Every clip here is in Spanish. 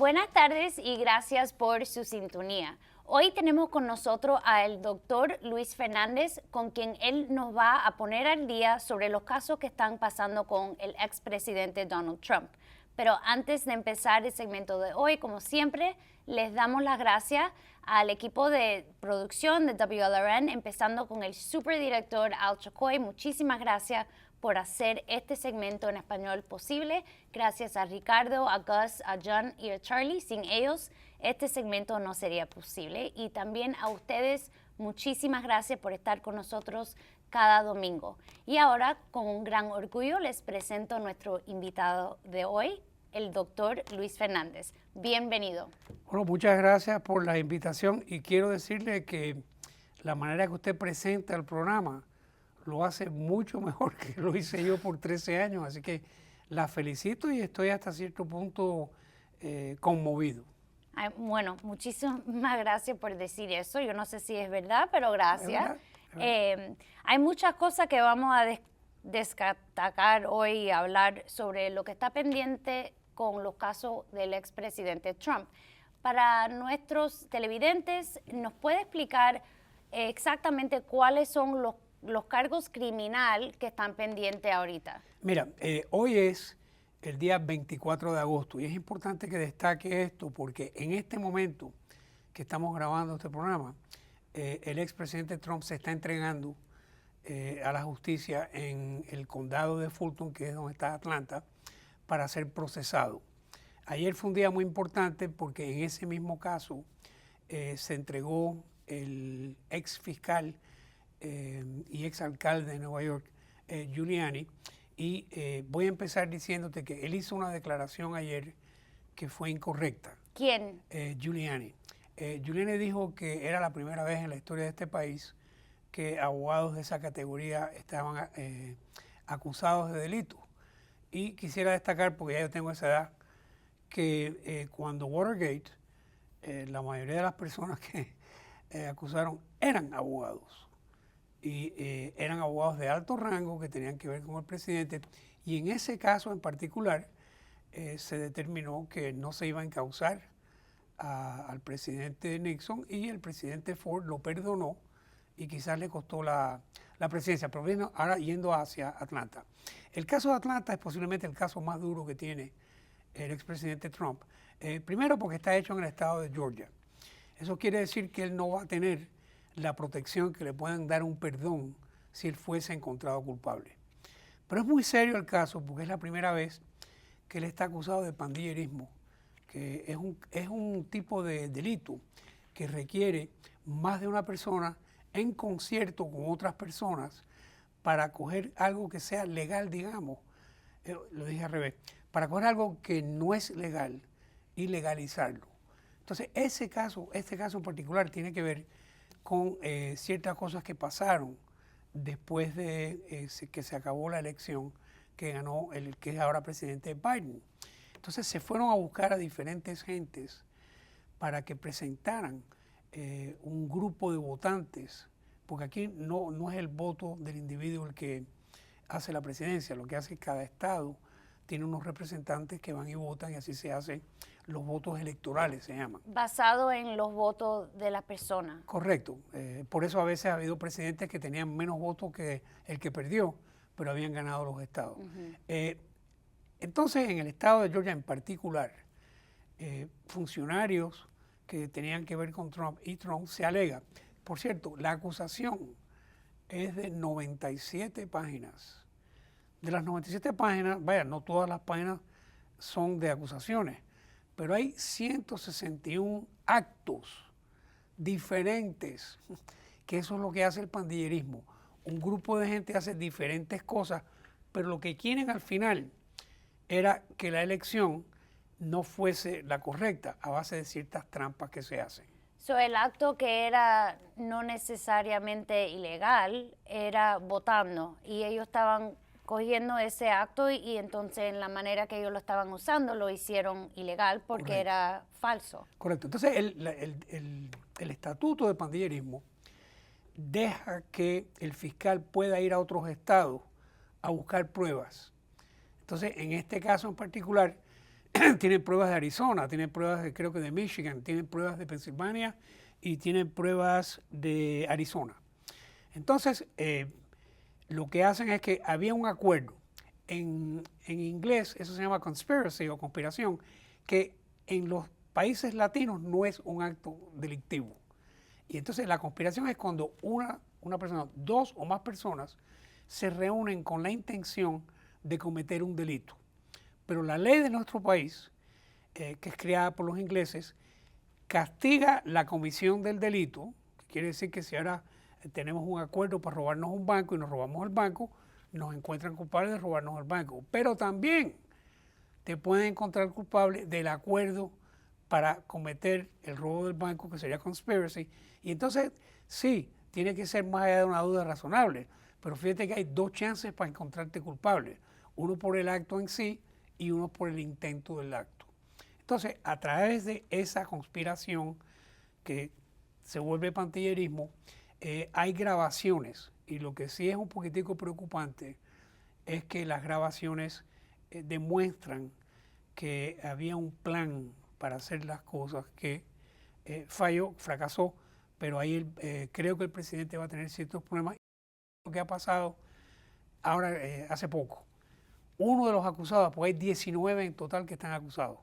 Buenas tardes y gracias por su sintonía. Hoy tenemos con nosotros al doctor Luis Fernández, con quien él nos va a poner al día sobre los casos que están pasando con el expresidente Donald Trump. Pero antes de empezar el segmento de hoy, como siempre, les damos las gracias al equipo de producción de WLRN, empezando con el superdirector Al Chacoy. Muchísimas gracias por hacer este segmento en español posible. Gracias a Ricardo, a Gus, a John y a Charlie. Sin ellos, este segmento no sería posible. Y también a ustedes, muchísimas gracias por estar con nosotros cada domingo. Y ahora, con un gran orgullo, les presento a nuestro invitado de hoy, el doctor Luis Fernández. Bienvenido. Bueno, muchas gracias por la invitación y quiero decirle que la manera que usted presenta el programa lo hace mucho mejor que lo hice yo por 13 años, así que la felicito y estoy hasta cierto punto conmovido. Ay, bueno, muchísimas gracias por decir eso. Yo no sé si es verdad, pero gracias. Es verdad. Hay muchas cosas que vamos a destacar hoy y hablar sobre lo que está pendiente con los casos del expresidente Trump. Para nuestros televidentes, ¿nos puede explicar exactamente cuáles son los cargos criminales que están pendientes ahorita? Mira, hoy es el día 24 de agosto y es importante que destaque esto porque en este momento que estamos grabando este programa, el expresidente Trump se está entregando a la justicia en el condado de Fulton, que es donde está Atlanta, para ser procesado. Ayer fue un día muy importante porque en ese mismo caso se entregó el ex fiscal y ex alcalde de Nueva York, Giuliani, y voy a empezar diciéndote que él hizo una declaración ayer que fue incorrecta. ¿Quién? Giuliani. Giuliani dijo que era la primera vez en la historia de este país que abogados de esa categoría estaban acusados de delito. Y quisiera destacar, porque ya yo tengo esa edad, que cuando Watergate, la mayoría de las personas que acusaron eran abogados. Y eran abogados de alto rango que tenían que ver con el presidente. Y en ese caso en particular se determinó que no se iba a encausar al presidente Nixon y el presidente Ford lo perdonó y quizás le costó la presidencia. Pero bueno, ahora yendo hacia Atlanta. El caso de Atlanta es posiblemente el caso más duro que tiene el expresidente Trump. Primero porque está hecho en el estado de Georgia. Eso quiere decir que él no va a tener la protección que le puedan dar un perdón si él fuese encontrado culpable. Pero es muy serio el caso porque es la primera vez que él está acusado de pandillerismo, que es un tipo de delito que requiere más de una persona en concierto con otras personas para coger algo que sea legal, digamos, lo dije al revés, para coger algo que no es legal y legalizarlo. Entonces, este caso en particular tiene que ver con ciertas cosas que pasaron después de que se acabó la elección que ganó el que es ahora presidente Biden. Entonces se fueron a buscar a diferentes gentes para que presentaran un grupo de votantes, porque aquí no es el voto del individuo el que hace la presidencia, lo que hace cada estado tiene unos representantes que van y votan y así se hacen los votos electorales, se llaman. Basado en los votos de la persona. Correcto. Por eso a veces ha habido presidentes que tenían menos votos que el que perdió, pero habían ganado los estados. Entonces, en el estado de Georgia en particular, funcionarios que tenían que ver con Trump y Trump se alega. Por cierto, la acusación es de 97 páginas. De las 97 páginas, vaya, no todas las páginas son de acusaciones, pero hay 161 actos diferentes, que eso es lo que hace el pandillerismo. Un grupo de gente hace diferentes cosas, pero lo que quieren al final era que la elección no fuese la correcta a base de ciertas trampas que se hacen. So, el acto que era no necesariamente ilegal era votando y ellos estaban cogiendo ese acto y entonces en la manera que ellos lo estaban usando lo hicieron ilegal porque Correcto. era falso. Correcto. Entonces el estatuto de pandillerismo deja que el fiscal pueda ir a otros estados a buscar pruebas. Entonces en este caso en particular tienen pruebas de Arizona, tienen pruebas de, creo que de Michigan, tienen pruebas de Pensilvania y tienen pruebas de Arizona. Entonces, lo que hacen es que había un acuerdo. En inglés eso se llama conspiracy o conspiración, que en los países latinos no es un acto delictivo. Y entonces la conspiración es cuando una persona, dos o más personas se reúnen con la intención de cometer un delito. Pero la ley de nuestro país, que es creada por los ingleses, castiga la comisión del delito, que quiere decir que si ahora tenemos un acuerdo para robarnos un banco y nos robamos el banco, nos encuentran culpables de robarnos el banco. Pero también te pueden encontrar culpable del acuerdo para cometer el robo del banco, que sería conspiracy. Y entonces, sí, tiene que ser más allá de una duda razonable, pero fíjate que hay dos chances para encontrarte culpable, uno por el acto en sí y uno por el intento del acto. Entonces, a través de esa conspiración que se vuelve pantillerismo, hay grabaciones, y lo que sí es un poquitico preocupante es que las grabaciones demuestran que había un plan para hacer las cosas que fracasó, pero ahí creo que el presidente va a tener ciertos problemas. Lo que ha pasado ahora, hace poco, uno de los acusados, pues hay 19 en total que están acusados.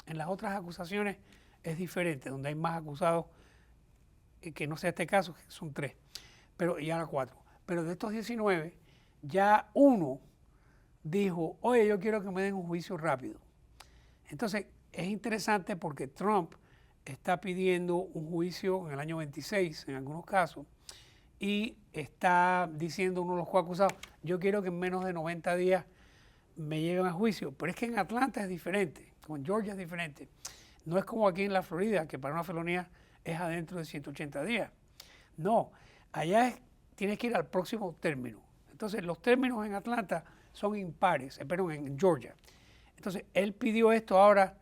En las otras acusaciones es diferente, donde hay más acusados, que no sea este caso, que son 3, pero y ahora 4. Pero de estos 19, ya uno dijo, oye, yo quiero que me den un juicio rápido. Entonces, es interesante porque Trump está pidiendo un juicio en el año 26, en algunos casos, y está diciendo uno de los coacusados, yo quiero que en menos de 90 días me lleven a juicio. Pero es que en Atlanta es diferente, en Georgia es diferente. No es como aquí en la Florida, que para una felonía es adentro de 180 días. No, allá tienes que ir al próximo término. Entonces, los términos en Atlanta son impares, perdón, en Georgia. Entonces, él pidió esto ahora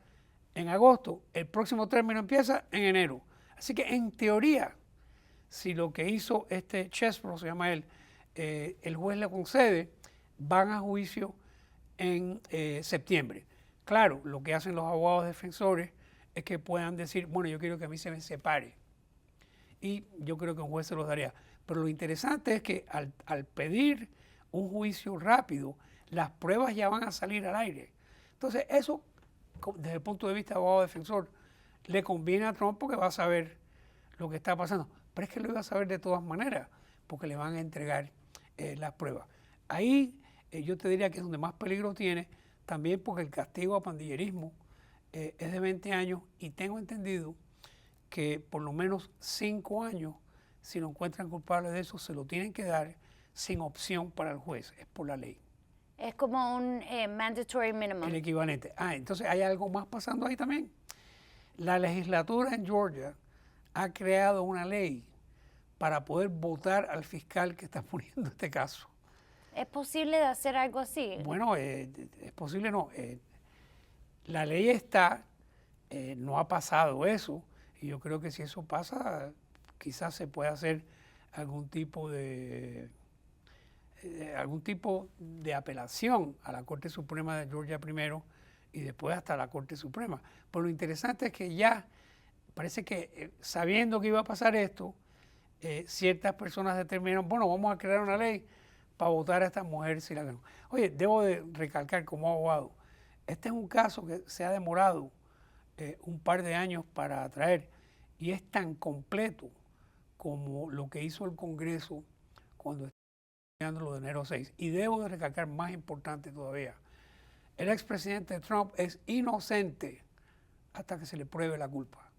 en agosto, el próximo término empieza en enero. Así que en teoría, si lo que hizo este Chesbro, se llama él, el juez le concede, van a juicio en septiembre. Claro, lo que hacen los abogados defensores es que puedan decir, bueno, yo quiero que a mí se me separe. Y yo creo que un juez se los daría. Pero lo interesante es que al pedir un juicio rápido, las pruebas ya van a salir al aire. Entonces, eso, desde el punto de vista de abogado defensor, le conviene a Trump porque va a saber lo que está pasando. Pero es que lo iba a saber de todas maneras, porque le van a entregar las pruebas. Ahí yo te diría que es donde más peligro tiene, también porque el castigo a pandillerismo es de 20 años y tengo entendido que por lo menos 5 años, si lo encuentran culpable de eso, se lo tienen que dar sin opción para el juez, es por la ley. Es como un mandatory minimum. El equivalente. Entonces hay algo más pasando ahí también. La legislatura en Georgia ha creado una ley para poder votar al fiscal que está poniendo este caso. ¿Es posible de hacer algo así? Bueno, es posible, no. La ley está, no ha pasado eso, y yo creo que si eso pasa, quizás se pueda hacer algún tipo de apelación a la Corte Suprema de Georgia primero y después hasta la Corte Suprema. Pero lo interesante es que ya parece que sabiendo que iba a pasar esto, ciertas personas determinaron, bueno, vamos a crear una ley para votar a esta mujer si la ganó. Oye, debo de recalcar como abogado, este es un caso que se ha demorado un par de años para traer y es tan completo como lo que hizo el Congreso cuando está estudiando lo de enero 6. Y debo de recalcar, más importante todavía, el expresidente Trump es inocente hasta que se le pruebe la culpa.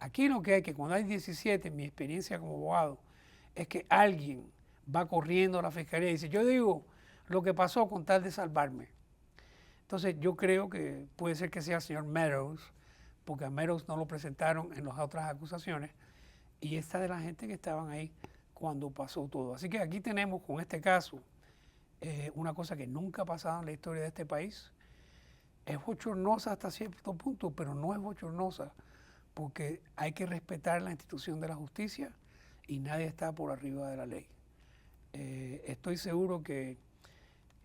Aquí lo que hay que cuando hay 17, mi experiencia como abogado, es que alguien va corriendo a la fiscalía y dice, yo digo lo que pasó con tal de salvarme. Entonces yo creo que puede ser que sea el señor Meadows, porque a Meadows no lo presentaron en las otras acusaciones, y esta de la gente que estaban ahí cuando pasó todo. Así que aquí tenemos con este caso una cosa que nunca ha pasado en la historia de este país. Es bochornosa hasta cierto punto, pero no es bochornosa porque hay que respetar la institución de la justicia y nadie está por arriba de la ley. Estoy seguro que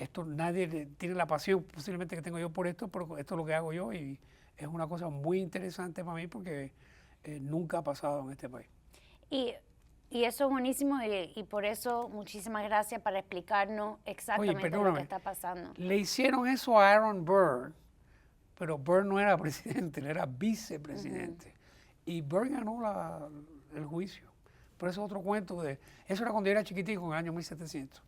esto nadie tiene la pasión posiblemente que tengo yo por esto, pero esto es lo que hago yo y es una cosa muy interesante para mí porque nunca ha pasado en este país. Y, y eso es buenísimo y por eso muchísimas gracias para explicarnos exactamente lo que está pasando. Le hicieron eso a Aaron Burr, pero Burr no era presidente, él era vicepresidente. Y Burr ganó el juicio. Por eso otro cuento eso era cuando yo era chiquitico, en el año 1700.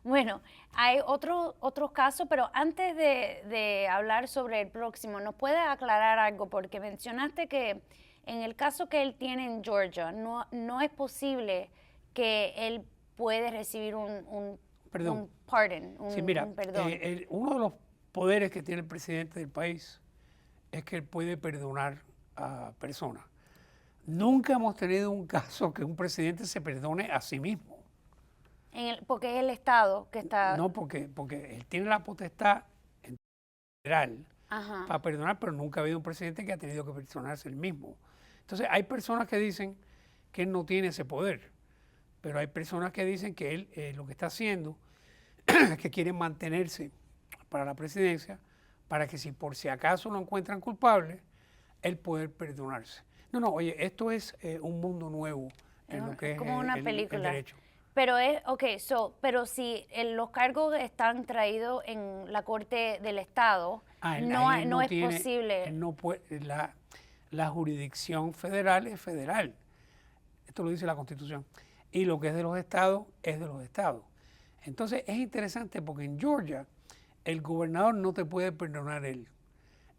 Bueno, hay otros casos, pero antes de hablar sobre el próximo, ¿nos puede aclarar algo? Porque mencionaste que en el caso que él tiene en Georgia, no es posible que él puede recibir un pardon, sí, mira, un perdón. Uno de los poderes que tiene el presidente del país es que él puede perdonar a personas. Nunca hemos tenido un caso que un presidente se perdone a sí mismo. Porque es el Estado que está... No, porque él tiene la potestad federal para perdonar, pero nunca ha habido un presidente que ha tenido que perdonarse él mismo. Entonces, hay personas que dicen que él no tiene ese poder, pero hay personas que dicen que él lo que está haciendo es que quiere mantenerse para la presidencia, para que si por si acaso lo encuentran culpable, él poder perdonarse. No, oye, esto es un mundo nuevo en lo que es como una película. El derecho. Pero pero si los cargos están traídos en la Corte del Estado, no es posible. Él no puede, la jurisdicción federal es federal. Esto lo dice la Constitución. Y lo que es de los estados es de los estados. Entonces es interesante porque en Georgia el gobernador no te puede perdonar él.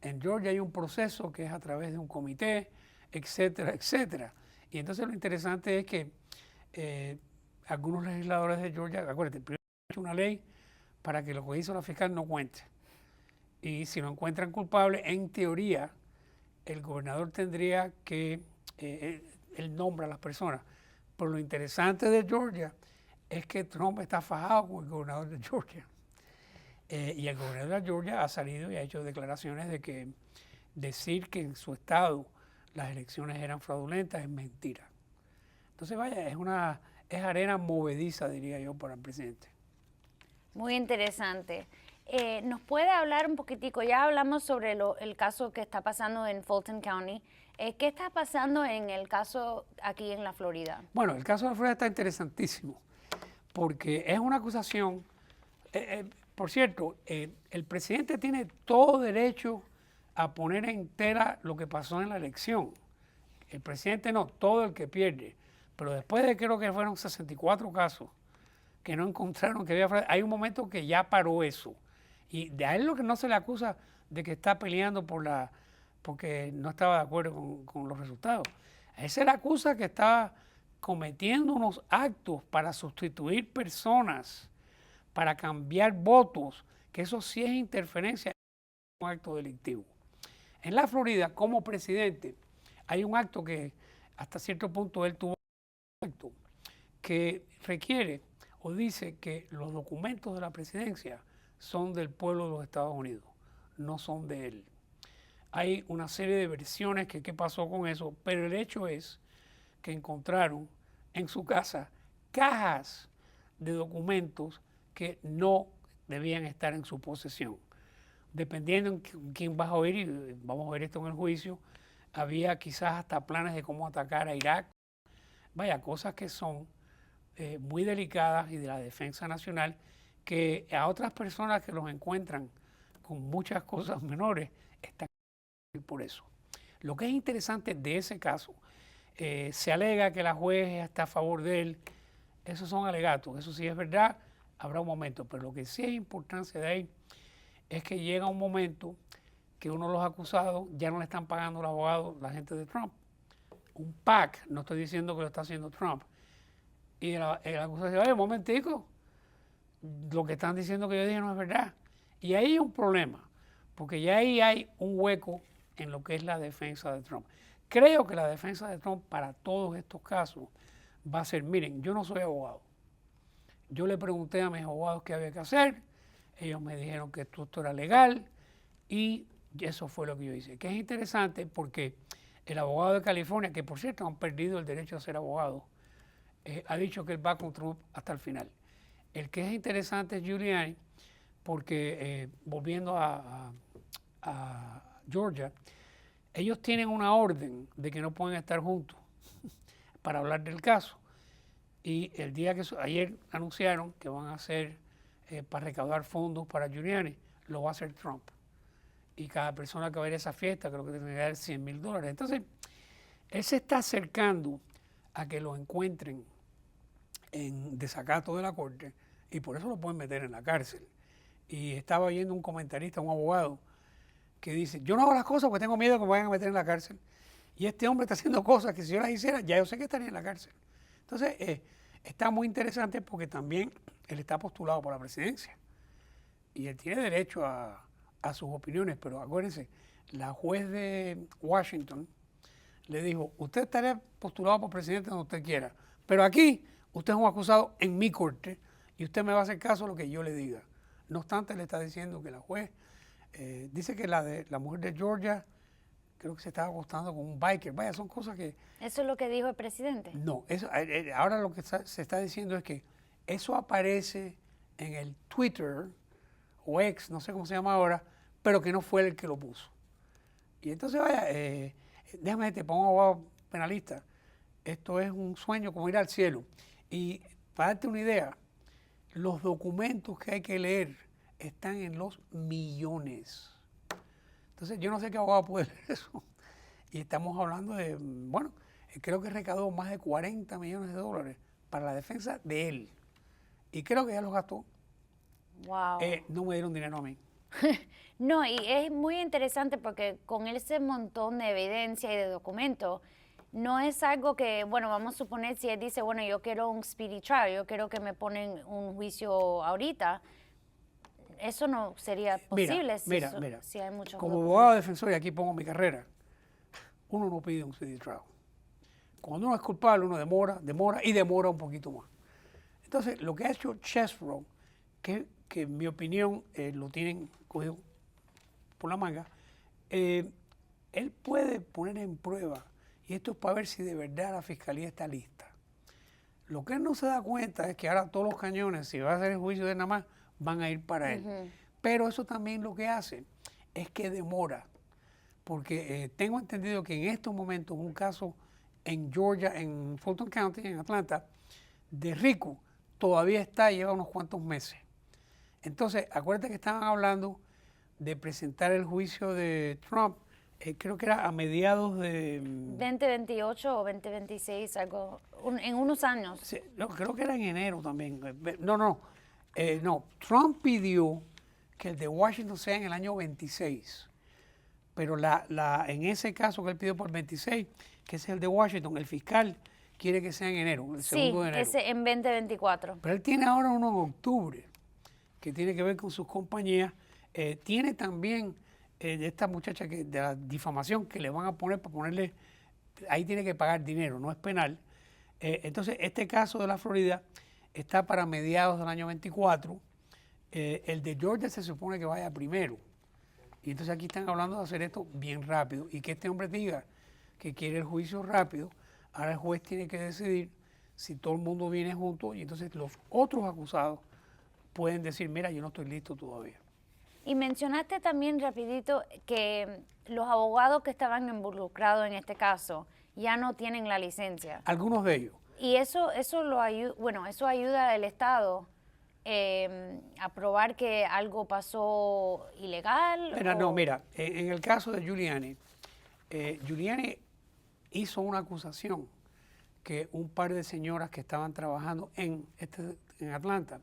En Georgia hay un proceso que es a través de un comité, etcétera, etcétera. Y entonces lo interesante es que algunos legisladores de Georgia, acuérdate, primero han hecho una ley para que lo que hizo la fiscal no cuente. Y si lo encuentran culpable, en teoría, el gobernador tendría que, él nombra a las personas. Pero lo interesante de Georgia es que Trump está fajado con el gobernador de Georgia. Y el gobernador de Georgia ha salido y ha hecho declaraciones de que decir que en su estado las elecciones eran fraudulentas es mentira. Entonces, vaya, es arena movediza, diría yo, para el presidente. Muy interesante. ¿Nos puede hablar un poquitico? Ya hablamos sobre el caso que está pasando en Fulton County. ¿Qué está pasando en el caso aquí en la Florida? Bueno, el caso de la Florida está interesantísimo, porque es una acusación. Por cierto, el presidente tiene todo derecho a poner en tela lo que pasó en la elección. El presidente no, todo el que pierde. Pero después de creo que fueron 64 casos que no encontraron que había fraude, hay un momento que ya paró eso. Y de a él lo que no se le acusa de que está peleando porque no estaba de acuerdo con los resultados. A él se le acusa que está cometiendo unos actos para sustituir personas, para cambiar votos, que eso sí es interferencia en un acto delictivo. En la Florida, como presidente, hay un acto que hasta cierto punto él tuvo un acto que requiere o dice que los documentos de la presidencia son del pueblo de los Estados Unidos, no son de él. Hay una serie de versiones que qué pasó con eso, pero el hecho es que encontraron en su casa cajas de documentos que no debían estar en su posesión. Dependiendo en quién vas a oír, y vamos a ver esto en el juicio, había quizás hasta planes de cómo atacar a Irak. Vaya, cosas que son muy delicadas y de la defensa nacional, que a otras personas que los encuentran con muchas cosas menores, están por eso. Lo que es interesante de ese caso, se alega que la juez está a favor de él, esos son alegatos, eso sí es verdad, habrá un momento, pero lo que sí es importancia de ahí es que llega un momento que uno de los acusados ya no le están pagando los abogados, la gente de Trump. Un PAC, no estoy diciendo que lo está haciendo Trump. Y el acusador dice, oye, un momentico, lo que están diciendo que yo dije no es verdad. Y ahí hay un problema, porque ya ahí hay un hueco en lo que es la defensa de Trump. Creo que la defensa de Trump para todos estos casos va a ser, miren, yo no soy abogado. Yo le pregunté a mis abogados qué había que hacer, ellos me dijeron que esto era legal y eso fue lo que yo hice. Que es interesante porque el abogado de California, que por cierto han perdido el derecho a ser abogado, ha dicho que él va con Trump hasta el final. El que es interesante es Giuliani, porque volviendo a Georgia, ellos tienen una orden de que no pueden estar juntos para hablar del caso. Y el día que ayer anunciaron que van a hacer para recaudar fondos para Giuliani, lo va a hacer Trump. Y cada persona que va a ir a esa fiesta creo que tiene que dar $100,000. Entonces, él se está acercando a que lo encuentren en desacato de la corte y por eso lo pueden meter en la cárcel. Y estaba oyendo un comentarista, un abogado, que dice, yo no hago las cosas porque tengo miedo de que me vayan a meter en la cárcel. Y este hombre está haciendo cosas que si yo las hiciera, ya yo sé que estaría en la cárcel. Entonces, está muy interesante porque también él está postulado por la presidencia. Y él tiene derecho a sus opiniones, pero acuérdense, la juez de Washington le dijo, usted estaría postulado por presidente donde usted quiera, pero aquí usted es un acusado en mi corte y usted me va a hacer caso a lo que yo le diga. No obstante, le está diciendo que la juez dice que la mujer de Georgia creo que se estaba acostando con un biker. Vaya, son cosas que... ¿Eso es lo que dijo el presidente? No, eso, ahora lo que se está diciendo es que eso aparece en el Twitter o X, no sé cómo se llama ahora, pero que no fue el que lo puso. Y entonces, vaya, déjame te pongo abogado penalista. Esto es un sueño como ir al cielo. Y para darte una idea, los documentos que hay que leer están en los millones. Entonces, yo no sé qué abogado puede leer eso. Y estamos hablando de, bueno, creo que recaudó más de $40 millones para la defensa de él. Y creo que ya los gastó. Wow. No me dieron dinero a mí. No, y es muy interesante porque con ese montón de evidencia y de documentos, no es algo que, bueno, vamos a suponer si él dice, bueno, yo quiero un speedy trial, yo quiero que me ponen un juicio ahorita, eso no sería posible si hay muchos como documentos. abogado defensor, y aquí pongo mi carrera, uno no pide un speedy trial. Cuando uno es culpable, uno demora un poquito más. Entonces, lo que ha hecho Chesebro, que en mi opinión lo tienen cogido por la manga, él puede poner en prueba, y esto es para ver si de verdad la fiscalía está lista. Lo que él no se da cuenta es que ahora todos los cañones, si va a hacer el juicio de nada más, van a ir para él. Pero eso también lo que hace es que demora, porque tengo entendido que en estos momentos un caso en Georgia, en Fulton County, en Atlanta, de Rico, todavía lleva unos cuantos meses. Entonces, acuérdate que estaban hablando de presentar el juicio de Trump, creo que era a mediados de... 2028 o 2026, algo, en unos años. Sí, no, creo que era en enero también. No, Trump pidió que el de Washington sea en el año 26, pero en ese caso que él pidió por 26, que es el de Washington, el fiscal quiere que sea en enero, el segundo de enero. Sí, en 2024. Pero él tiene ahora uno en octubre, que tiene que ver con sus compañías. Tiene también de esta muchacha de la difamación que le van a poner para ponerle, ahí tiene que pagar dinero, no es penal. Entonces, este caso de la Florida está para mediados del año 24. El de Georgia se supone que vaya primero. Y entonces aquí están hablando de hacer esto bien rápido y que este hombre diga que quiere el juicio rápido. Ahora el juez tiene que decidir si todo el mundo viene junto y entonces los otros acusados pueden decir, mira, yo no estoy listo todavía. Y mencionaste también rapidito que los abogados que estaban involucrados en este caso ya no tienen la licencia. Algunos de ellos. Y eso ayuda al Estado a probar que algo pasó ilegal. Mira, en el caso de Giuliani, Giuliani hizo una acusación que un par de señoras que estaban trabajando en Atlanta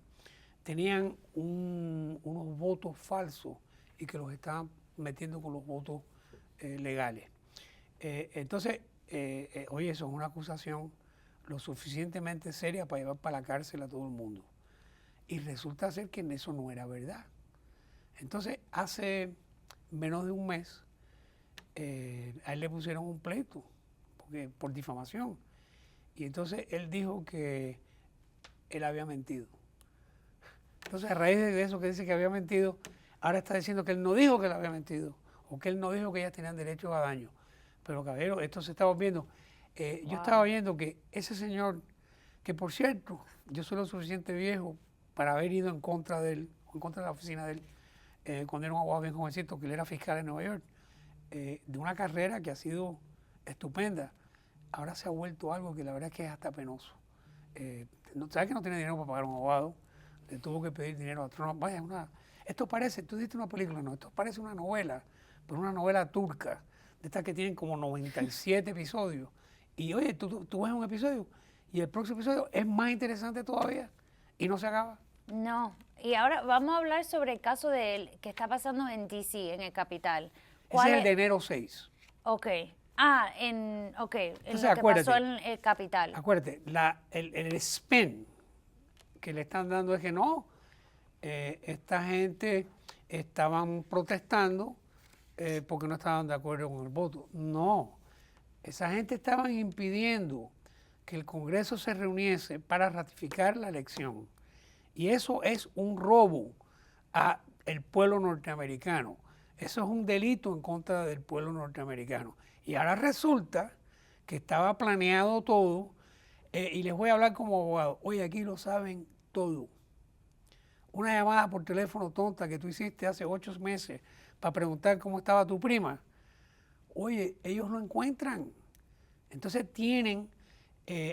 tenían unos votos falsos y que los estaban metiendo con los votos legales. Entonces, oye, eso es una acusación lo suficientemente seria para llevar para la cárcel a todo el mundo. Y resulta ser que eso no era verdad. Entonces, hace menos de un mes, a él le pusieron un pleito por difamación. Y entonces él dijo que él había mentido. Entonces, a raíz de eso que dice que había mentido, ahora está diciendo que él no dijo que él había mentido o que él no dijo que ellas tenían derecho a daño. Pero, caballero, esto se estaba viendo. Yo estaba viendo que ese señor, que por cierto, yo soy lo suficiente viejo para haber ido en contra de él en contra de la oficina de él, cuando era un abogado bien jovencito, que él era fiscal en Nueva York, de una carrera que ha sido estupenda. Ahora se ha vuelto algo que la verdad es que es hasta penoso. ¿Sabes que no tiene dinero para pagar a un abogado? Le tuvo que pedir dinero a Trump. Vaya, esto parece, tú dijiste una película, no, esto parece una novela, pero una novela turca, de estas que tienen como 97 episodios. Y oye, tú ves un episodio y el próximo episodio es más interesante todavía y no se acaba. No. Y ahora vamos a hablar sobre el caso que está pasando en D.C., en el capital. Ese es el de enero 6. Ok. En lo que pasó en el capital. Acuérdate, el spin que le están dando es que no, esta gente estaban protestando porque no estaban de acuerdo con el voto. No, esa gente estaban impidiendo que el Congreso se reuniese para ratificar la elección. Y eso es un robo al pueblo norteamericano. Eso es un delito en contra del pueblo norteamericano. Y ahora resulta que estaba planeado todo, y les voy a hablar como abogado. Oye, aquí lo saben todo. Una llamada por teléfono tonta que tú hiciste hace 8 meses para preguntar cómo estaba tu prima. Oye, ellos lo encuentran. Entonces tienen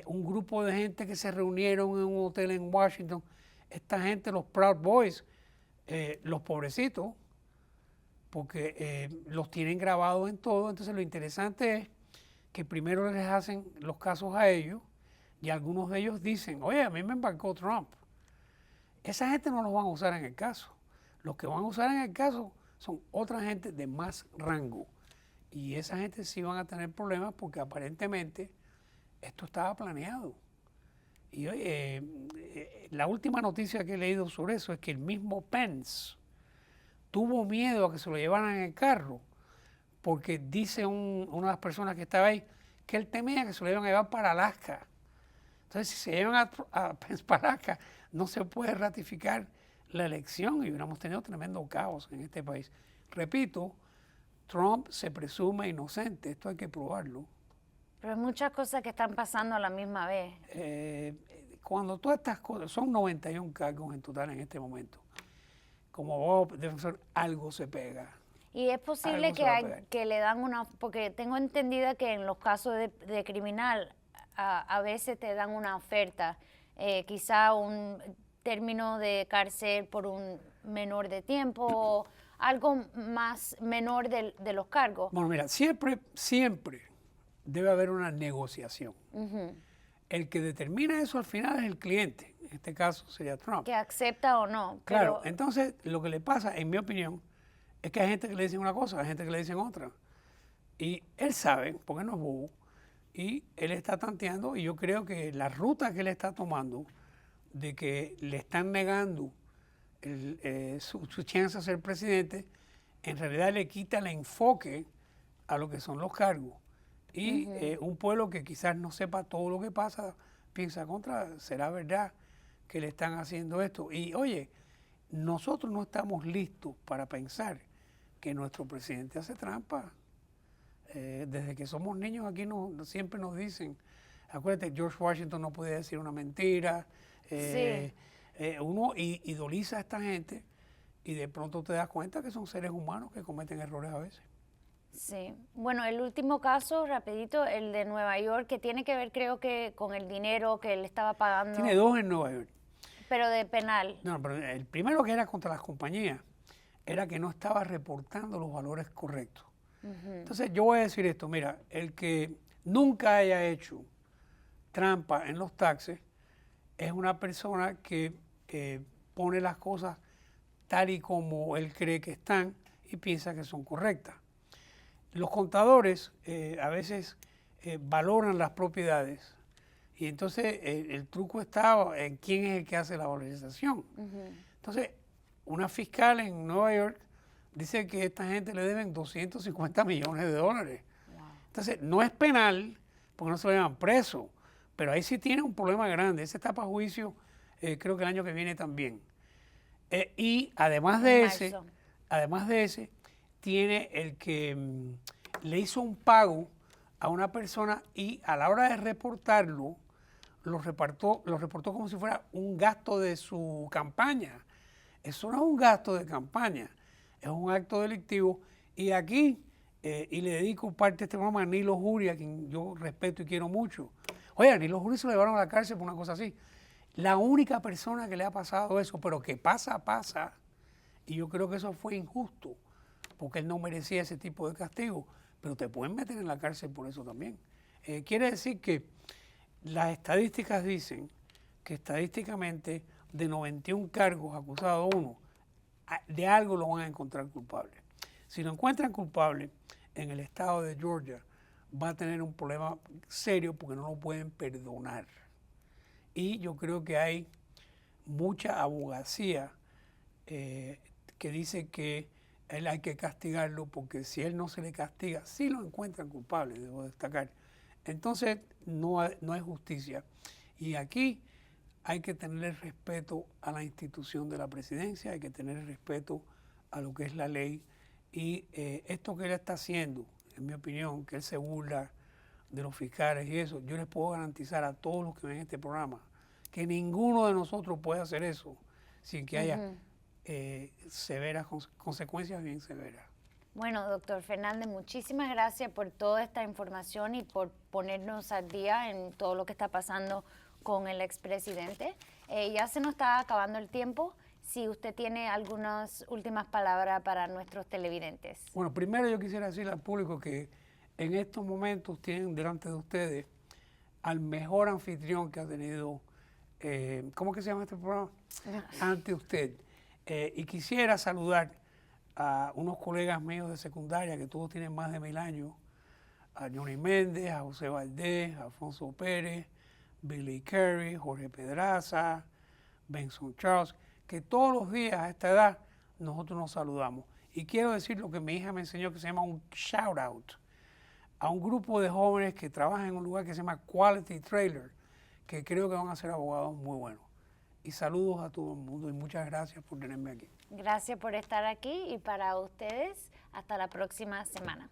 un grupo de gente que se reunieron en un hotel en Washington. Esta gente, los Proud Boys, los pobrecitos, porque los tienen grabados en todo. Entonces lo interesante es que primero les hacen los casos a ellos y algunos de ellos dicen, oye, a mí me embarcó Trump. Esa gente no los van a usar en el caso. Los que van a usar en el caso son otra gente de más rango. Y esa gente sí van a tener problemas porque aparentemente esto estaba planeado. Y la última noticia que he leído sobre eso es que el mismo Pence tuvo miedo a que se lo llevaran en el carro, porque dice una de las personas que estaba ahí que él temía que se lo iban a llevar para Alaska. Entonces, si se llevan a Pence para Alaska, no se puede ratificar la elección y hubiéramos tenido tremendo caos en este país. Repito, Trump se presume inocente, esto hay que probarlo. Pero hay muchas cosas que están pasando a la misma vez. Cuando todas estas cosas, son 91 cargos en total en este momento. Como abogado defensor, algo se pega. Y es posible que le dan porque tengo entendida que en los casos de criminal a veces te dan una oferta, quizá un término de cárcel por un menor de tiempo, o algo más menor de los cargos. Bueno, mira, siempre debe haber una negociación. El que determina eso al final es el cliente, en este caso sería Trump. Que acepta o no. Claro, entonces lo que le pasa, en mi opinión, es que hay gente que le dicen una cosa, hay gente que le dicen otra. Y él sabe, porque no es bobo, y él está tanteando, y yo creo que la ruta que él está tomando, de que le están negando su chance de ser presidente, en realidad le quita el enfoque a lo que son los cargos. Y un pueblo que quizás no sepa todo lo que pasa, piensa ¿será verdad que le están haciendo esto? Y oye, nosotros no estamos listos para pensar que nuestro presidente hace trampa. Desde que somos niños aquí siempre nos dicen, acuérdate, George Washington no podía decir una mentira. Uno idoliza a esta gente y de pronto te das cuenta que son seres humanos que cometen errores a veces. Sí, bueno, el último caso, rapidito, el de Nueva York, que tiene que ver, creo que con el dinero que él estaba pagando. Tiene 2 en Nueva York. Pero de penal. No, pero el primero que era contra las compañías era que no estaba reportando los valores correctos. Entonces yo voy a decir esto, mira, el que nunca haya hecho trampa en los taxes es una persona que pone las cosas tal y como él cree que están y piensa que son correctas. Los contadores a veces valoran las propiedades y entonces el truco está en quién es el que hace la valorización. Entonces, una fiscal en Nueva York dice que a esta gente le deben 250 millones de dólares. Wow. Entonces, no es penal porque no se lo llevan preso, pero ahí sí tiene un problema grande. Ese está para juicio, creo que el año que viene también. Y además de ese, tiene el que le hizo un pago a una persona y a la hora de reportarlo, lo reportó como si fuera un gasto de su campaña. Eso no es un gasto de campaña, es un acto delictivo. Y aquí, y le dedico parte de este programa a Nilo Jury, a quien yo respeto y quiero mucho. Oye, a Nilo Jury se lo llevaron a la cárcel por una cosa así. La única persona que le ha pasado eso, pero que pasa, pasa, y yo creo que eso fue injusto, porque él no merecía ese tipo de castigo, pero te pueden meter en la cárcel por eso también. Quiere decir que las estadísticas dicen que estadísticamente de 91 cargos acusados uno, de algo lo van a encontrar culpable. Si lo encuentran culpable en el estado de Georgia, va a tener un problema serio porque no lo pueden perdonar. Y yo creo que hay mucha abogacía que dice que él hay que castigarlo porque si él no se le castiga, si lo encuentran culpable, debo destacar, entonces no hay justicia. Y aquí hay que tener respeto a la institución de la presidencia, hay que tener respeto a lo que es la ley. Y esto que él está haciendo, en mi opinión, que él se burla de los fiscales y eso, yo les puedo garantizar a todos los que ven este programa que ninguno de nosotros puede hacer eso sin que haya severas consecuencias bien severas. Bueno, doctor Fernández, muchísimas gracias por toda esta información y por ponernos al día en todo lo que está pasando con el expresidente. Ya se nos está acabando el tiempo. Si usted tiene algunas últimas palabras para nuestros televidentes. Bueno, primero yo quisiera decirle al público que en estos momentos tienen delante de ustedes al mejor anfitrión que ha tenido, ¿cómo que se llama este programa? Ante usted. Y quisiera saludar a unos colegas míos de secundaria que todos tienen más de 1000 años, a Johnny Méndez, a José Valdés, a Alfonso Pérez, Billy Curry, Jorge Pedraza, Benson Charles, que todos los días a esta edad nosotros nos saludamos. Y quiero decir lo que mi hija me enseñó, que se llama un shout out a un grupo de jóvenes que trabajan en un lugar que se llama Quality Trailer, que creo que van a ser abogados muy buenos. Y saludos a todo el mundo y muchas gracias por tenerme aquí. Gracias por estar aquí y para ustedes, hasta la próxima semana.